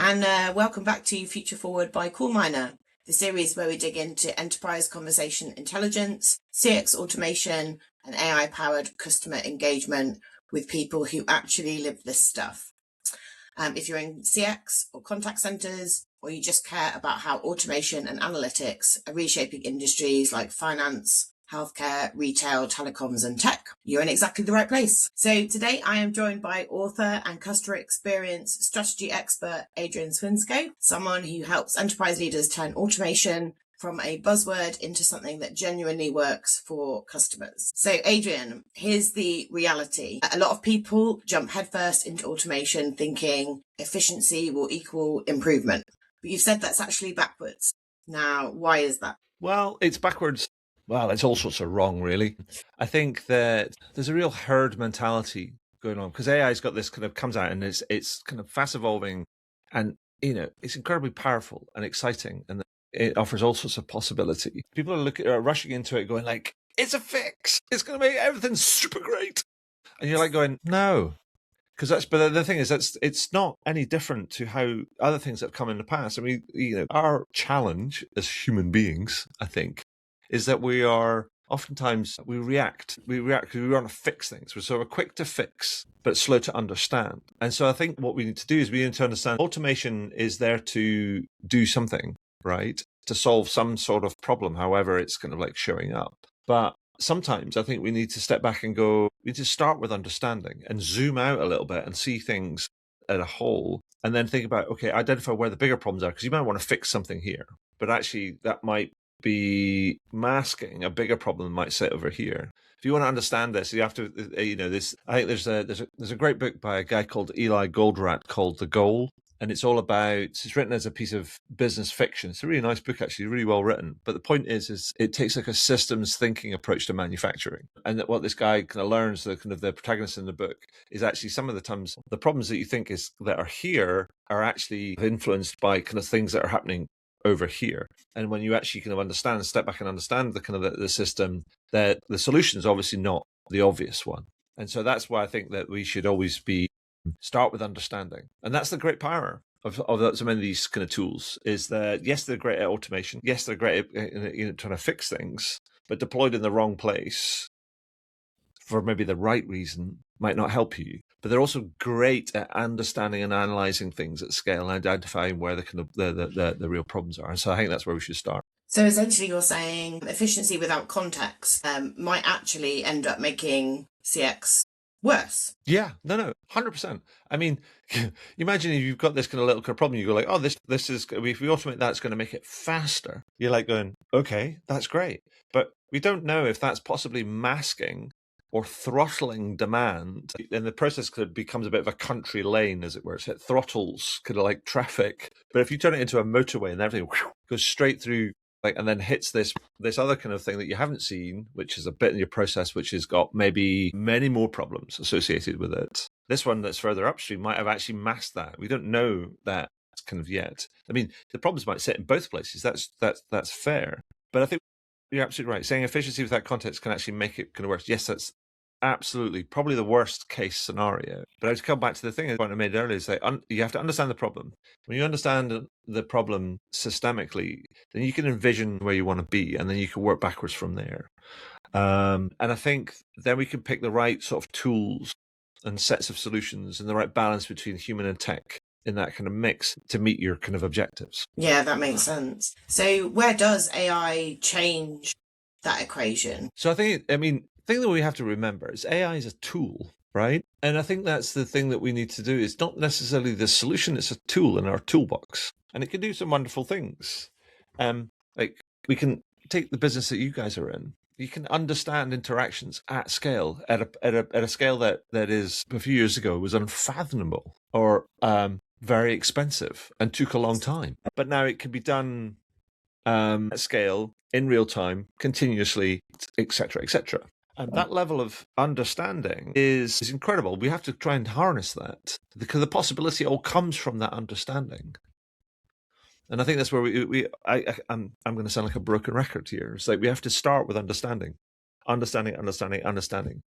and welcome back to Future Forward by CallMiner, the series where we dig into enterprise conversation intelligence, CX automation, and AI-powered customer engagement with people who actually live this stuff. If you're in CX or contact centers, or you just care about how automation and analytics are reshaping industries like finance, healthcare, retail, telecoms, and tech, you're in exactly the right place. So today I am joined by author and customer experience strategy expert Adrian Swinscoe, someone who helps enterprise leaders turn automation from a buzzword into something that genuinely works for customers. So Adrian, here's the reality. A lot of people jump headfirst into automation thinking efficiency will equal improvement. But you've said that's actually backwards. Now, why is that? Well, it's backwards. Well, it's all sorts of wrong, really. I think that there's a real herd mentality going on because AI's got this kind of comes out and it's kind of fast evolving, and it's incredibly powerful and exciting, and it offers all sorts of possibility. People are rushing into it, going like, "It's a fix. It's going to make everything super great," and you're like going, "No." But the thing is, it's not any different to how other things that have come in the past. I mean, our challenge as human beings, I think, is that we are oftentimes we react because we want to fix things. We're sort of quick to fix, but slow to understand. And so I think what we need to do is we need to understand automation is there to do something, right? To solve some sort of problem, however it's kind of like showing up. But sometimes I think we need to step back and we need to start with understanding and zoom out a little bit and see things at a whole, and then think about, okay, identify where the bigger problems are, because you might want to fix something here, but actually that might be masking a bigger problem that might sit over here. If you want to understand this, you have to, this. I think there's a great book by a guy called Eli Goldratt called The Goal. And it's all about, it's written as a piece of business fiction. It's a really nice book, actually, really well written. But the point is it takes like a systems thinking approach to manufacturing. And that what this guy kind of learns, the protagonist in the book, is actually some of the times the problems that you think that are here are actually influenced by kind of things that are happening over here. And when you actually kind of step back and understand the kind of the system, that the solution is obviously not the obvious one. And so that's why I think that we should always start with understanding. And that's the great power of so many of these kind of tools, is that, yes, they're great at automation. Yes, they're great at trying to fix things, but deployed in the wrong place for maybe the right reason might not help you. But they're also great at understanding and analyzing things at scale and identifying where the real problems are. And so I think that's where we should start. So essentially you're saying efficiency without context might actually end up making CX worse. Yeah, no, 100%. I mean, imagine if you've got this kind of little kind of problem, you go like, oh, this is, if we automate that, it's going to make it faster. You're like going, okay, that's great. But we don't know if that's possibly masking or throttling demand. And the process becomes a bit of a country lane, as it were. So it throttles kind of like traffic. But if you turn it into a motorway and everything goes straight through, and then hits this other kind of thing that you haven't seen, which is a bit in your process, which has got maybe many more problems associated with it. This one that's further upstream might have actually masked that. We don't know that kind of yet. I mean, the problems might sit in both places. That's fair. But I think you're absolutely right. Saying efficiency without context can actually make it kind of worse. Yes, that's absolutely probably the worst case scenario. But I would come back to the point I made earlier, is that you have to understand the problem. When you understand the problem systemically, then you can envision where you want to be, and then you can work backwards from there. And I think then we can pick the right sort of tools and sets of solutions and the right balance between human and tech in that kind of mix to meet your kind of objectives. Yeah, that makes sense. So where does AI change that equation? So I think, the thing that we have to remember is AI is a tool, right? And I think that's the thing that we need to do. It's not necessarily the solution, it's a tool in our toolbox. And it can do some wonderful things. Like we can take the business that you guys are in. You can understand interactions at scale, at a scale that is, a few years ago, was unfathomable or very expensive and took a long time. But now it can be done at scale, in real time, continuously, etc., etc. And that level of understanding is incredible. We have to try and harness that, because the possibility all comes from that understanding. And I think that's where I'm going to sound like a broken record here. It's like we have to start with understanding. Understanding.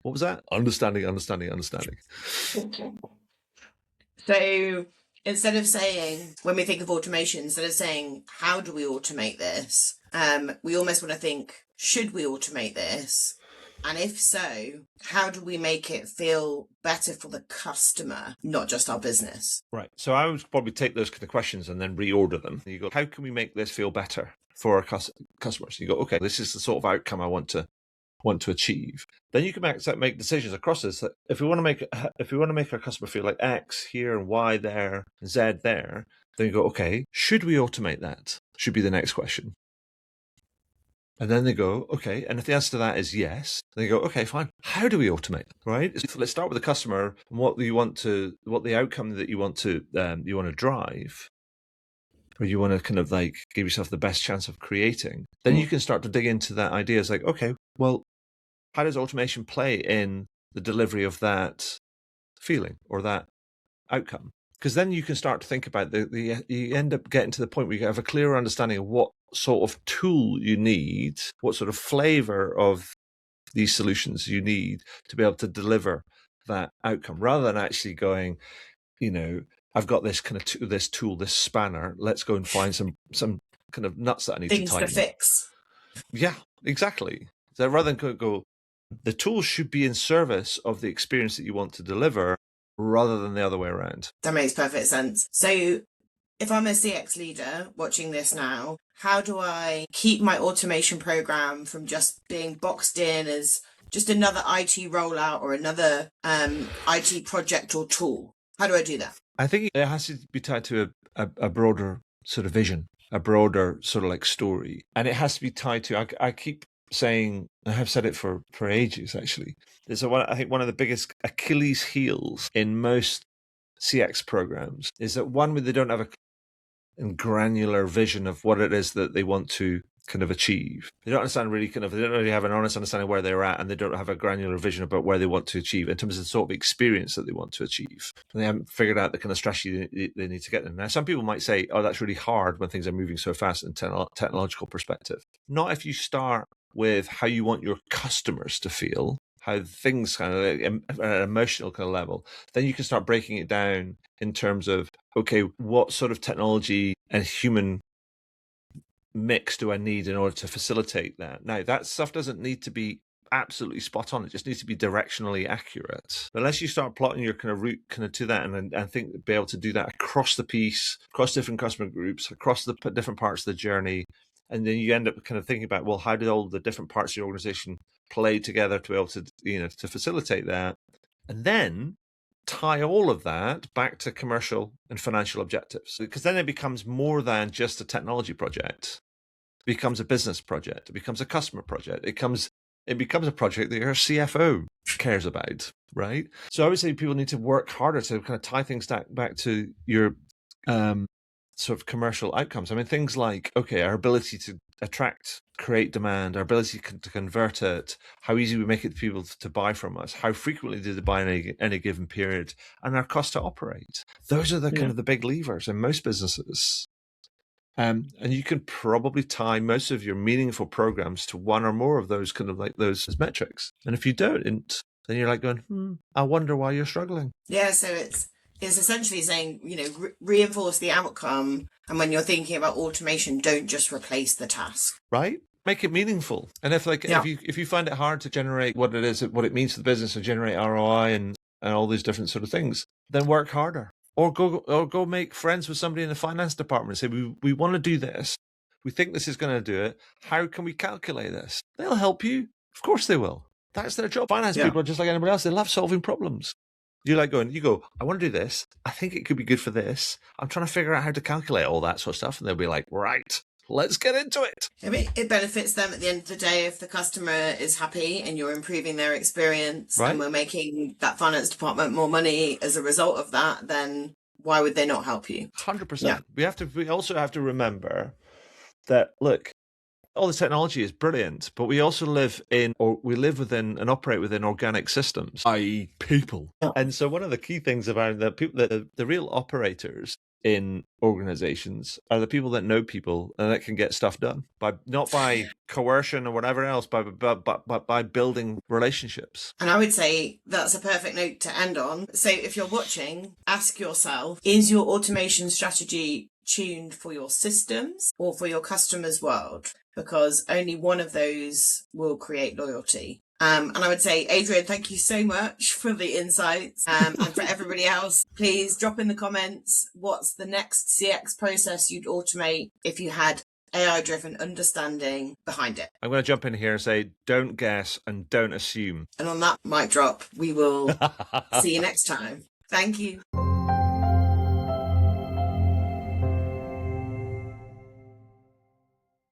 What was that? Understanding. So instead of saying, when we think of automation, instead of saying, how do we automate this? We almost want to think, should we automate this? And if so, how do we make it feel better for the customer, not just our business? Right. So I would probably take those kind of questions and then reorder them. You go, how can we make this feel better for our customers? You go, okay, this is the sort of outcome I want to achieve. Then you can make decisions across this. That if we want to make our customer feel like X here and Y there, and Z there, then you go, okay, should we automate that? Should be the next question. And then they go, okay. And if the answer to that is yes, then they go, okay, fine. How do we automate? Right? So let's start with the customer and what the outcome that you want to drive, or you want to kind of like give yourself the best chance of creating. Then you can start to dig into that idea. It's like, okay, well, how does automation play in the delivery of that feeling or that outcome? Because then you can start to think about you end up getting to the point where you have a clearer understanding of what sort of tool you need, what sort of flavor of these solutions you need to be able to deliver that outcome, rather than actually going, I've got this kind of this tool, this spanner. Let's go and find some kind of nuts that I need things to tighten. to fix. Yeah, exactly. So rather than go, the tool should be in service of the experience that you want to deliver, rather than the other way around. That makes perfect sense. So if I'm a CX leader watching this now, how do I keep my automation program from just being boxed in as just another IT rollout or another IT project or tool? How do I do that? I think it has to be tied to a broader sort of vision, a broader sort of like story. And it has to be tied to, I keep saying, I have said it for ages actually. I think one of the biggest Achilles heels in most CX programs is that one, they don't have a granular vision of what it is that they want to kind of achieve. They don't understand really they don't really have an honest understanding of where they're at, and they don't have a granular vision about where they want to achieve in terms of the sort of experience that they want to achieve. And they haven't figured out the kind of strategy they need to get there. Now, some people might say, oh, that's really hard when things are moving so fast in technological perspective. Not if you start with how you want your customers to feel, how things kind of at an emotional kind of level. Then you can start breaking it down in terms of, okay, what sort of technology and human mix do I need in order to facilitate that? Now, that stuff doesn't need to be absolutely spot on. It just needs to be directionally accurate. But unless you start plotting your kind of route kind of to that, and I think be able to do that across the piece, across different customer groups, across the different parts of the journey, and then you end up kind of thinking about, well, how do all the different parts of your organization play together to be able to, to facilitate that, and then tie all of that back to commercial and financial objectives, because then it becomes more than just a technology project. It becomes a business project. It becomes a customer project. It becomes a project that your CFO cares about, right? So I would say people need to work harder to kind of tie things back to your sort of commercial outcomes. I mean, things like, okay, our ability to attract, create demand, our ability to convert it, how easy we make it for people to buy from us, how frequently do they buy in any given period, and our cost to operate. Those are the kind of the big levers in most businesses. And you can probably tie most of your meaningful programs to one or more of those kind of like those metrics. And if you don't, then you're like going, I wonder why you're struggling. Yeah, so it's essentially saying, reinforce the outcome. And when you're thinking about automation, don't just replace the task. Right? Make it meaningful. And if you find it hard to generate what it means to the business to generate ROI and all these different sort of things, then work harder. Or go make friends with somebody in the finance department and say, we want to do this. We think this is going to do it. How can we calculate this? They'll help you. Of course they will. That's their job. Finance people are just like anybody else. They love solving problems. You go, I want to do this. I think it could be good for this. I'm trying to figure out how to calculate all that sort of stuff. And they'll be like, right, let's get into it. I mean, it benefits them at the end of the day if the customer is happy and you're improving their experience, right, and we're making that finance department more money as a result of that, then why would they not help you? 100%. Yeah. We also have to remember that, look, all the technology is brilliant, but we also live within and operate within organic systems, i.e. people. Yeah. And so one of the key things about the people, the real operators, in organizations are the people that know people and that can get stuff done not by coercion or whatever else, but by building relationships. And I would say that's a perfect note to end on. So if you're watching, ask yourself, is your automation strategy tuned for your systems or for your customers' world? Because only one of those will create loyalty. And I would say, Adrian, thank you so much for the insights. And for everybody else, please drop in the comments, what's the next CX process you'd automate if you had AI-driven understanding behind it? I'm going to jump in here and say, don't guess and don't assume. And on that mic drop, we will see you next time. Thank you.